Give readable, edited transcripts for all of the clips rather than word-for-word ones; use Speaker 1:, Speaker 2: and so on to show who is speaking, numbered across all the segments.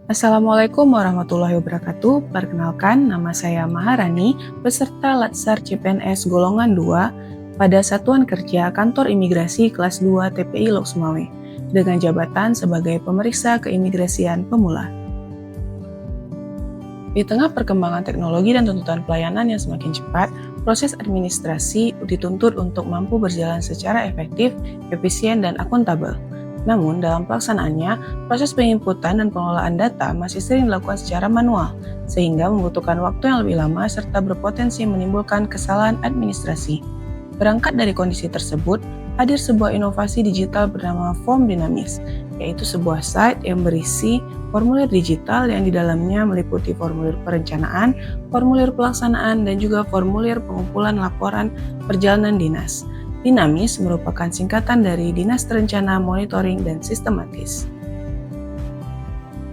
Speaker 1: Assalamualaikum warahmatullahi wabarakatuh. Perkenalkan, nama saya Maharani, peserta Latsar CPNS Golongan 2 pada Satuan Kerja Kantor Imigrasi Kelas 2 TPI Lok Sumawe, dengan jabatan sebagai pemeriksa keimigrasian pemula. Di tengah perkembangan teknologi dan tuntutan pelayanan yang semakin cepat, proses administrasi dituntut untuk mampu berjalan secara efektif, efisien, dan akuntabel. Namun, dalam pelaksanaannya, proses penginputan dan pengelolaan data masih sering dilakukan secara manual, sehingga membutuhkan waktu yang lebih lama serta berpotensi menimbulkan kesalahan administrasi. Berangkat dari kondisi tersebut, hadir sebuah inovasi digital bernama Form Dinamis, yaitu sebuah site yang berisi formulir digital yang di dalamnya meliputi formulir perencanaan, formulir pelaksanaan, dan juga formulir pengumpulan laporan perjalanan dinas. Dinamis merupakan singkatan dari Dinas Terencana, Monitoring, dan Sistematis.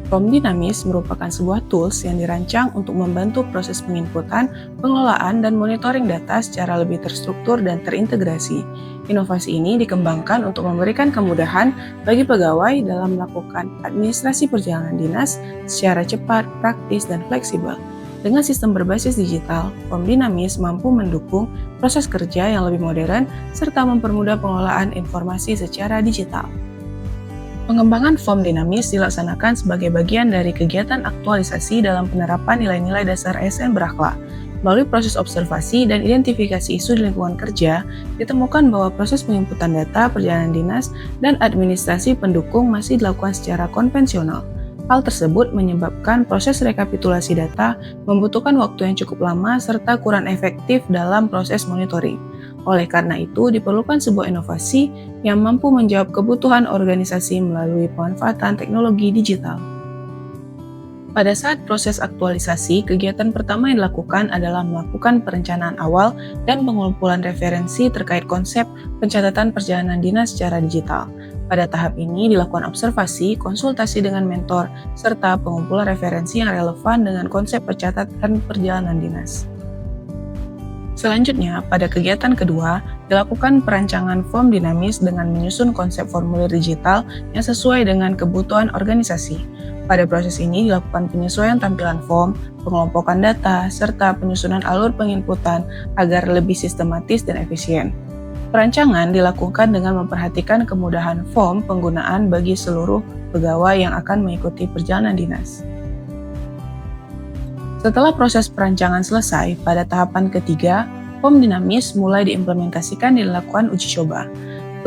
Speaker 1: Form Dinamis merupakan sebuah tools yang dirancang untuk membantu proses penginputan, pengelolaan, dan monitoring data secara lebih terstruktur dan terintegrasi. Inovasi ini dikembangkan untuk memberikan kemudahan bagi pegawai dalam melakukan administrasi perjalanan dinas secara cepat, praktis, dan fleksibel. Dengan sistem berbasis digital, Form Dinamis mampu mendukung proses kerja yang lebih modern serta mempermudah pengelolaan informasi secara digital. Pengembangan Form Dinamis dilaksanakan sebagai bagian dari kegiatan aktualisasi dalam penerapan nilai-nilai dasar ASN berakhlak. Melalui proses observasi dan identifikasi isu di lingkungan kerja, ditemukan bahwa proses penginputan data perjalanan dinas dan administrasi pendukung masih dilakukan secara konvensional. Hal tersebut menyebabkan proses rekapitulasi data membutuhkan waktu yang cukup lama serta kurang efektif dalam proses monitoring. Oleh karena itu, diperlukan sebuah inovasi yang mampu menjawab kebutuhan organisasi melalui pemanfaatan teknologi digital. Pada saat proses aktualisasi, kegiatan pertama yang dilakukan adalah melakukan perencanaan awal dan pengumpulan referensi terkait konsep pencatatan perjalanan dinas secara digital. Pada tahap ini dilakukan observasi, konsultasi dengan mentor, serta pengumpulan referensi yang relevan dengan konsep pencatatan perjalanan dinas. Selanjutnya, pada kegiatan kedua, dilakukan perancangan form dinamis dengan menyusun konsep formulir digital yang sesuai dengan kebutuhan organisasi. Pada proses ini dilakukan penyesuaian tampilan form, pengelompokan data, serta penyusunan alur penginputan agar lebih sistematis dan efisien. Perancangan dilakukan dengan memperhatikan kemudahan form penggunaan bagi seluruh pegawai yang akan mengikuti perjalanan dinas. Setelah proses perancangan selesai, pada tahapan ketiga, Form Dinamis mulai diimplementasikan dan dilakukan uji coba.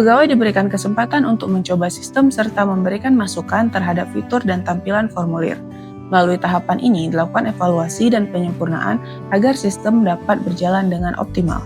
Speaker 1: Pegawai diberikan kesempatan untuk mencoba sistem serta memberikan masukan terhadap fitur dan tampilan formulir. Melalui tahapan ini dilakukan evaluasi dan penyempurnaan agar sistem dapat berjalan dengan optimal.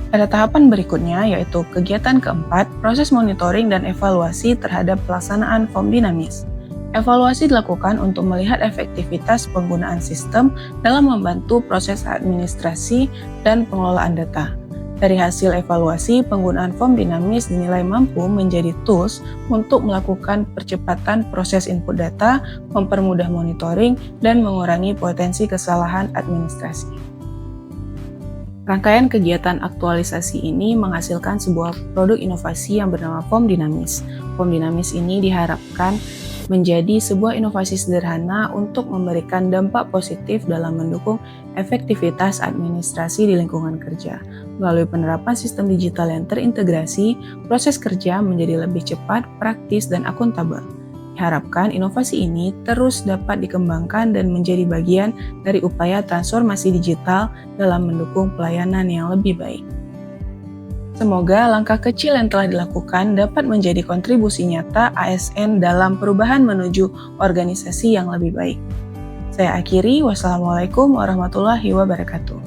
Speaker 1: Pada tahapan berikutnya, yaitu kegiatan keempat, proses monitoring dan evaluasi terhadap pelaksanaan Form Dinamis. Evaluasi dilakukan untuk melihat efektivitas penggunaan sistem dalam membantu proses administrasi dan pengelolaan data. Dari hasil evaluasi, penggunaan Form Dinamis dinilai mampu menjadi tools untuk melakukan percepatan proses input data, mempermudah monitoring, dan mengurangi potensi kesalahan administrasi. Rangkaian kegiatan aktualisasi ini menghasilkan sebuah produk inovasi yang bernama Form Dinamis. Form Dinamis ini diharapkan menjadi sebuah inovasi sederhana untuk memberikan dampak positif dalam mendukung efektivitas administrasi di lingkungan kerja. Melalui penerapan sistem digital yang terintegrasi, proses kerja menjadi lebih cepat, praktis, dan akuntabel. Diharapkan inovasi ini terus dapat dikembangkan dan menjadi bagian dari upaya transformasi digital dalam mendukung pelayanan yang lebih baik. Semoga langkah kecil yang telah dilakukan dapat menjadi kontribusi nyata ASN dalam perubahan menuju organisasi yang lebih baik. Saya akhiri, wassalamualaikum warahmatullahi wabarakatuh.